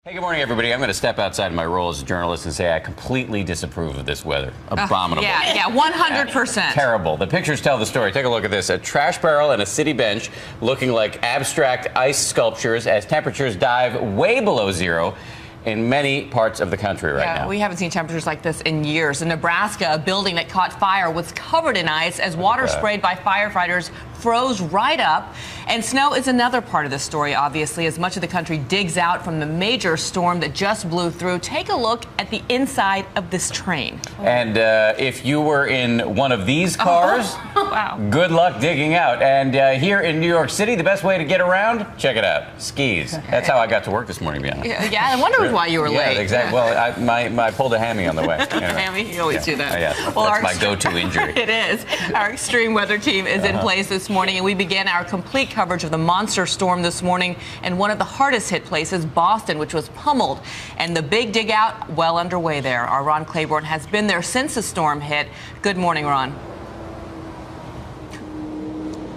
Hey, good morning, everybody. I'm going to step outside of my role as a journalist and say I completely disapprove of this weather. Abominable. Yeah, 100%. Terrible. The pictures tell the story. Take a look at this. A trash barrel and a city bench looking like abstract ice sculptures as temperatures dive way below zero in many parts of the country right now. We haven't seen temperatures like this in years. In Nebraska, a building that caught fire was covered in ice as water sprayed by firefighters froze right up. And snow is another part of the story, obviously, as much of the country digs out from the major storm that just blew through. Take a look at the inside of this train. And if you were in one of these cars, wow. Good luck digging out. And here in New York City, the best way to get around, check it out, skis. That's how I got to work this morning, Bianca. Yeah, I wonder why you were late. Yeah, exactly. Well, I pulled a hammy on the way. Anyway. Hammy? You always do that. Yeah, well, that's my go-to injury. It is. Our extreme weather team is in place this morning, and we began our complete coverage of the monster storm this morning in one of the hardest hit places, Boston, which was pummeled. And the big dig out well underway there. Our Ron Claiborne has been there since the storm hit. Good morning, Ron.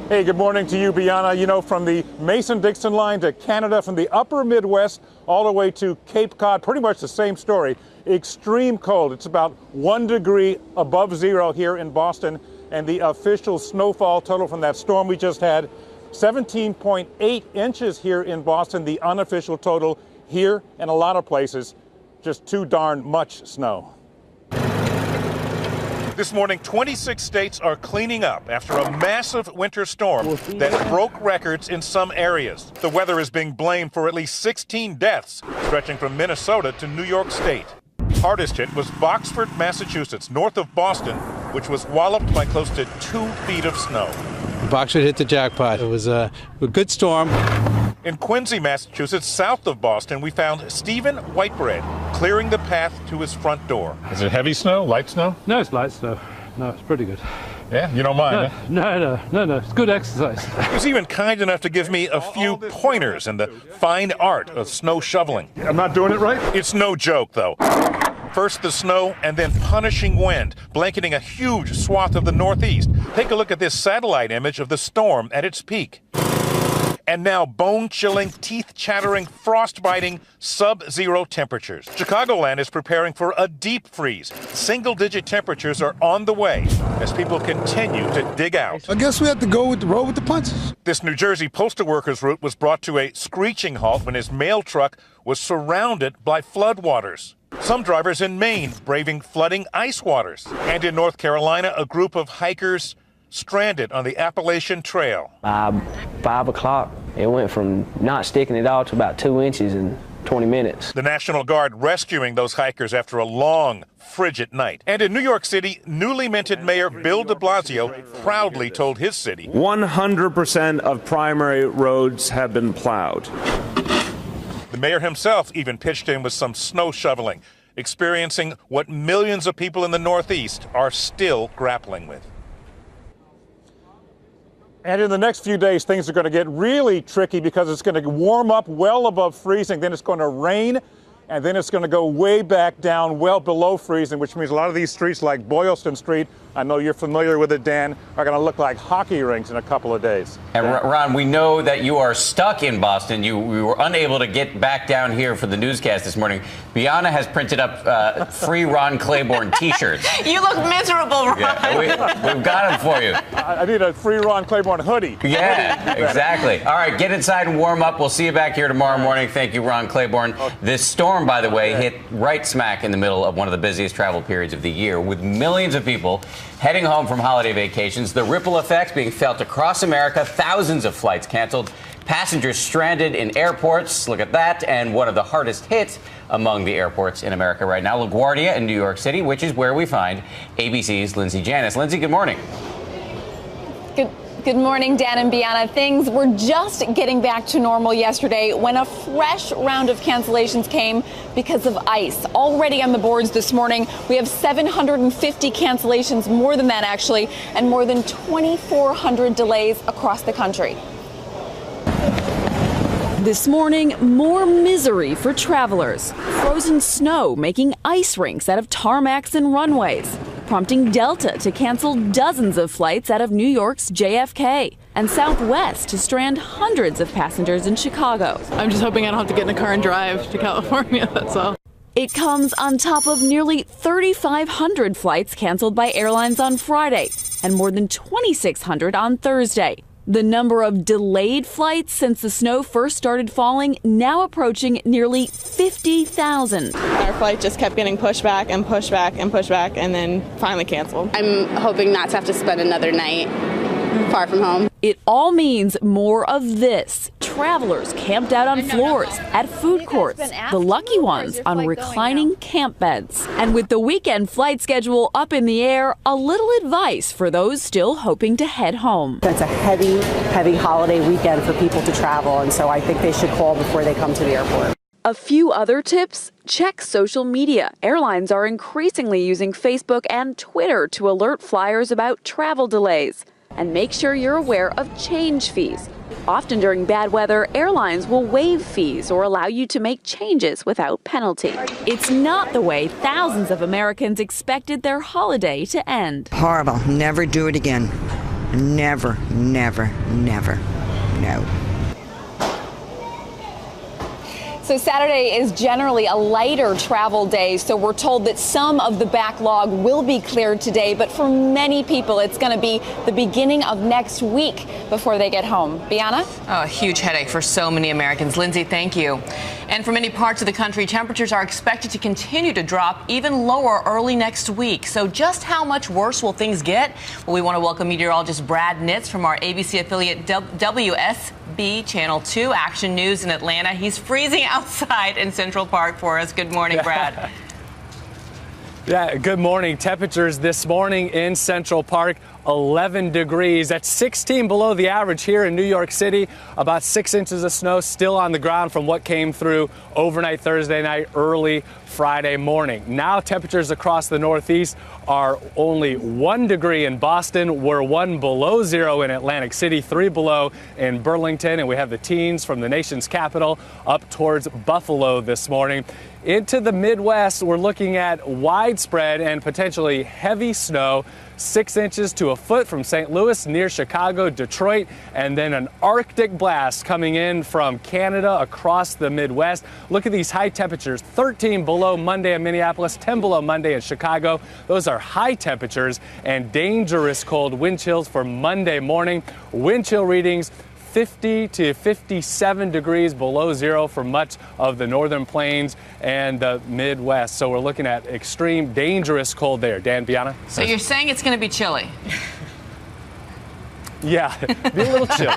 Hey, good morning to you, Bianca. You know, from the Mason-Dixon line to Canada, from the upper Midwest all the way to Cape Cod, pretty much the same story. Extreme cold. It's about 1 degree above zero here in Boston. And the official snowfall total from that storm we just had, 17.8 inches here in Boston. The unofficial total here and a lot of places, just too darn much snow. This morning, 26 states are cleaning up after a massive winter storm that broke records in some areas. The weather is being blamed for at least 16 deaths, stretching from Minnesota to New York State. Hardest hit was Boxford, Massachusetts, north of Boston, which was walloped by close to 2 feet of snow. Boxford hit the jackpot. It was a good storm. In Quincy, Massachusetts, south of Boston, we found Stephen Whitebread clearing the path to his front door. Is it heavy snow, light snow? No, it's light snow. No, it's pretty good. Yeah, you don't mind, huh? No. It's good exercise. He was even kind enough to give me a few pointers in the fine art of snow shoveling. I'm not doing it right? It's no joke, though. First the snow and then punishing wind, blanketing a huge swath of the Northeast. Take a look at this satellite image of the storm at its peak. And now bone-chilling, teeth-chattering, frost-biting, sub-zero temperatures. Chicagoland is preparing for a deep freeze. Single-digit temperatures are on the way as people continue to dig out. I guess we have to go with the road with the punches. This New Jersey postal workers route was brought to a screeching halt when his mail truck was surrounded by floodwaters. Some drivers in Maine braving flooding ice waters. And in North Carolina, a group of hikers stranded on the Appalachian Trail. 5 o'clock, it went from not sticking at all to about 2 inches in 20 minutes. The National Guard rescuing those hikers after a long, frigid night. And in New York City, newly minted Mayor Bill de Blasio proudly told his city 100% of primary roads have been plowed. The mayor himself even pitched in with some snow shoveling, experiencing what millions of people in the Northeast are still grappling with. And in the next few days, things are going to get really tricky because it's going to warm up well above freezing. Then it's going to rain, and then it's going to go way back down well below freezing, which means a lot of these streets like Boylston Street, I know you're familiar with it, Dan, are going to look like hockey rinks in a couple of days. And Ron, we know that you are stuck in Boston. You were unable to get back down here for the newscast this morning. Bianca has printed up free Ron Claiborne T-shirts. You look miserable, Ron. Yeah, we've got them for you. I need a free Ron Claiborne hoodie. Yeah, exactly. All right, get inside and warm up. We'll see you back here tomorrow morning. Thank you, Ron Claiborne. This storm, by the way, hit right smack in the middle of one of the busiest travel periods of the year, with millions of people heading home from holiday vacations. The ripple effects being felt across America. Thousands of flights canceled. Passengers stranded in airports. Look at that. And one of the hardest hit among the airports in America right now, LaGuardia in New York City, which is where we find ABC's Lindsay Janis. Lindsay, good morning. Good morning, Dan and Bianca. Things were just getting back to normal yesterday when a fresh round of cancellations came because of ice. Already on the boards this morning, we have 750 cancellations, more than that actually, and more than 2,400 delays across the country. This morning, more misery for travelers. Frozen snow making ice rinks out of tarmacs and runways. prompting Delta to cancel dozens of flights out of New York's JFK, and Southwest to strand hundreds of passengers in Chicago. I'm just hoping I don't have to get in a car and drive to California, that's all. It comes on top of nearly 3,500 flights canceled by airlines on Friday and more than 2,600 on Thursday. The number of delayed flights since the snow first started falling now approaching nearly 50,000. Our flight just kept getting pushed back and pushed back and pushed back and then finally canceled. I'm hoping not to have to spend another night far from home. It all means more of this. Travelers camped out on floors, at food courts, the lucky ones on reclining camp beds. And with the weekend flight schedule up in the air, a little advice for those still hoping to head home. It's a heavy, heavy holiday weekend for people to travel, and so I think they should call before they come to the airport. A few other tips: check social media. Airlines are increasingly using Facebook and Twitter to alert flyers about travel delays. And make sure you're aware of change fees. Often during bad weather, airlines will waive fees or allow you to make changes without penalty. It's not the way thousands of Americans expected their holiday to end. Horrible. Never do it again. Never, never, never. No. So Saturday is generally a lighter travel day, so we're told that some of the backlog will be cleared today, but for many people it's going to be the beginning of next week before they get home. Bianna? Oh, a huge headache for so many Americans. Lindsay, thank you. And for many parts of the country, temperatures are expected to continue to drop even lower early next week. So just how much worse will things get? Well, we want to welcome meteorologist Brad Nitz from our ABC affiliate WSB Channel 2 Action News in Atlanta. He's freezing outside in Central Park for us. Good morning, Brad. Yeah, good morning. Temperatures this morning in Central Park, 11 degrees. That's 16 below the average here in New York City. About 6 inches of snow still on the ground from what came through overnight Thursday night, early Friday morning. Now temperatures across the Northeast are only 1 degree in Boston. We're 1 below zero in Atlantic City, 3 below in Burlington, and we have the teens from the nation's capital up towards Buffalo this morning. Into the Midwest, we're looking at widespread and potentially heavy snow, 6 inches to a foot from St. Louis near Chicago, Detroit, and then an Arctic blast coming in from Canada across the Midwest. Look at these high temperatures, 13 below Monday in Minneapolis, 10 below Monday in Chicago. Those are high temperatures and dangerous cold wind chills for Monday morning. Wind chill readings 50 to 57 degrees below zero for much of the northern plains and the Midwest. So we're looking at extreme, dangerous cold there. Dan, Bianna? So you're saying it's going to be chilly? Yeah, be a little chilly.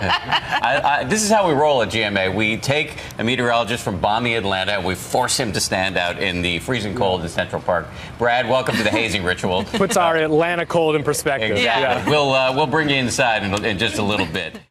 This is how we roll at GMA. We take a meteorologist from balmy Atlanta and we force him to stand out in the freezing cold in Central Park. Brad, welcome to the hazing ritual. Puts our Atlanta cold in perspective. Exactly. Yeah. We'll bring you inside in just a little bit.